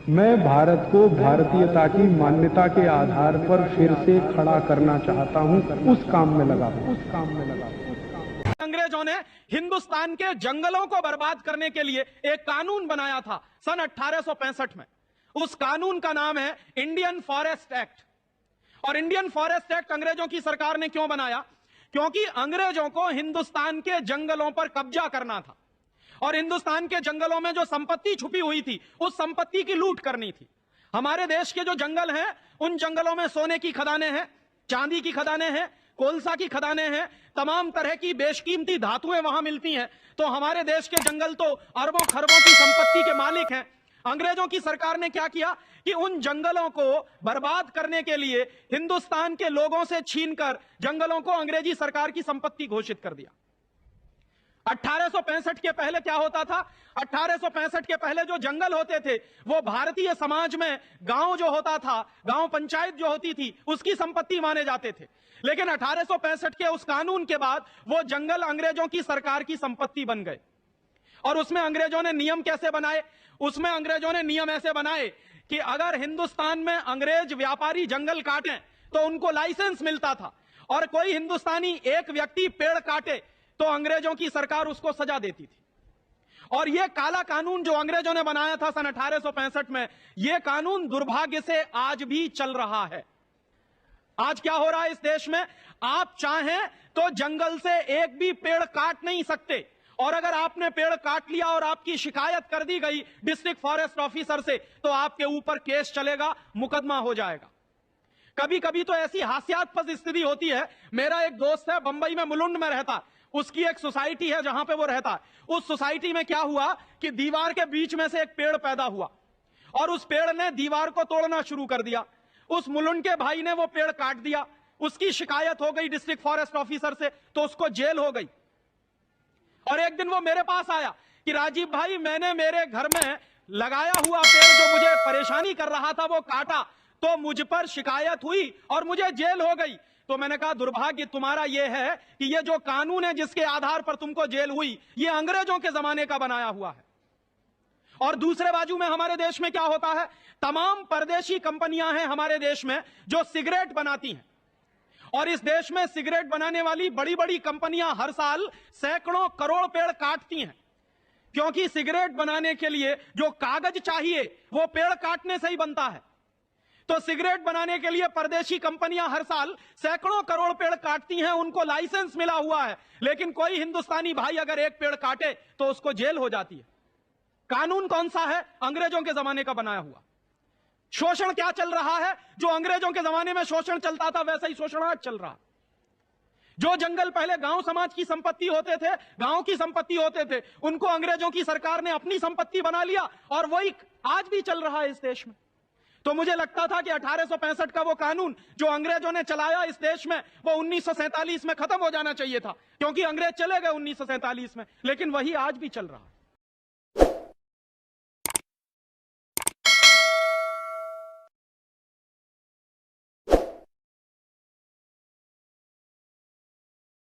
मैं भारत को भारतीयता की मान्यता के आधार पर फिर से खड़ा करना चाहता हूं, उस काम में लगा हूं। अंग्रेजों ने हिंदुस्तान के जंगलों को बर्बाद करने के लिए एक कानून बनाया था सन 1865 में। उस कानून का नाम है इंडियन फॉरेस्ट एक्ट। और इंडियन फॉरेस्ट एक्ट अंग्रेजों की सरकार ने क्यों बनाया? क्योंकि अंग्रेजों को हिंदुस्तान के जंगलों पर कब्जा करना था और हिंदुस्तान के जंगलों में जो संपत्ति छुपी हुई थी उस संपत्ति की लूट करनी थी। हमारे देश के जो जंगल हैं उन जंगलों में सोने की खदानें हैं, चांदी की खदानें हैं, कोलसा की खदानें हैं, तमाम तरह की बेशकीमती धातुएं वहां मिलती हैं। तो हमारे देश के जंगल तो अरबों खरबों की संपत्ति के मालिक हैं। अंग्रेजों की सरकार ने क्या किया कि उन जंगलों को बर्बाद करने के लिए हिंदुस्तान के लोगों से छीनकर जंगलों को अंग्रेजी सरकार की संपत्ति घोषित कर दिया। 1865 के पहले क्या होता था? 1865 के पहले जो जंगल होते थे वो भारतीय समाज में गांव जो होता था, गांव पंचायत जो होती थी, उसकी संपत्ति माने जाते थे। लेकिन 1865 के उस कानून के बाद वो जंगल अंग्रेजों की सरकार की संपत्ति बन गए। और उसमें अंग्रेजों ने नियम कैसे बनाए? उसमें अंग्रेजों ने नियम ऐसे बनाए कि अगर हिंदुस्तान में अंग्रेज व्यापारी जंगल काटें तो उनको लाइसेंस मिलता था, और कोई हिंदुस्तानी एक व्यक्ति पेड़ काटे तो अंग्रेजों की सरकार उसको सजा देती थी। और यह काला कानून जो अंग्रेजों ने बनाया था सन 1865 में, यह कानून दुर्भाग्य से आज भी चल रहा है। आज क्या हो रहा है इस देश में? आप चाहें तो जंगल से एक भी पेड़ काट नहीं सकते, और अगर आपने पेड़ काट लिया और आपकी शिकायत कर दी गई डिस्ट्रिक्ट फॉरेस्ट ऑफिसर से तो आपके ऊपर केस चलेगा, मुकदमा हो जाएगा। कभी कभी तो ऐसी हास्यास्पद स्थिति होती है। मेरा एक दोस्त है, बंबई में मुलुंड में रहता, उसकी एक सोसाइटी है जहां पे वो रहता है। उस सोसाइटी में क्या हुआ कि दीवार के बीच में से एक पेड़ पैदा हुआ और उस पेड़ ने दीवार को तोड़ना शुरू कर दिया। उस मुलुंड के भाई ने वो पेड़ काट दिया, उसकी शिकायत हो गई डिस्ट्रिक्ट फॉरेस्ट ऑफिसर से, तो उसको जेल हो गई। और एक दिन वो मेरे पास आया कि राजीव भाई, मैंने मेरे घर में लगाया हुआ पेड़ जो मुझे परेशानी कर रहा था वो काटा, तो मुझ पर शिकायत हुई और मुझे जेल हो गई। तो मैंने कहा, दुर्भाग्य तुम्हारा यह है कि यह जो कानून है जिसके आधार पर तुमको जेल हुई, यह अंग्रेजों के जमाने का बनाया हुआ है। और दूसरे बाजू में हमारे देश में क्या होता है? तमाम परदेशी कंपनियां हैं हमारे देश में जो सिगरेट बनाती हैं, और इस देश में सिगरेट बनाने वाली बड़ी बड़ी कंपनियां हर साल सैकड़ों करोड़ पेड़ काटती हैं, क्योंकि सिगरेट बनाने के लिए जो कागज चाहिए वो पेड़ काटने से ही बनता है। तो सिगरेट बनाने के लिए परदेशी कंपनियां हर साल सैकड़ों करोड़ पेड़ काटती हैं, उनको लाइसेंस मिला हुआ है, लेकिन कोई हिंदुस्तानी भाई अगर एक पेड़ काटे तो उसको जेल हो जाती है। कानून कौन सा है? अंग्रेजों के जमाने का बनाया हुआ। शोषण क्या चल रहा है? जो अंग्रेजों के जमाने में शोषण चलता था वैसा ही शोषण आज चल रहा। जो जंगल पहले गांव समाज की संपत्ति होते थे, गांव की संपत्ति होते थे, उनको अंग्रेजों की सरकार ने अपनी संपत्ति बना लिया, और वही आज भी चल रहा है इस देश में। तो मुझे लगता था कि 1865 का वो कानून जो अंग्रेजों ने चलाया इस देश में, वो 1947 में खत्म हो जाना चाहिए था, क्योंकि अंग्रेज चले गए 1947 में, लेकिन वही आज भी चल रहा है।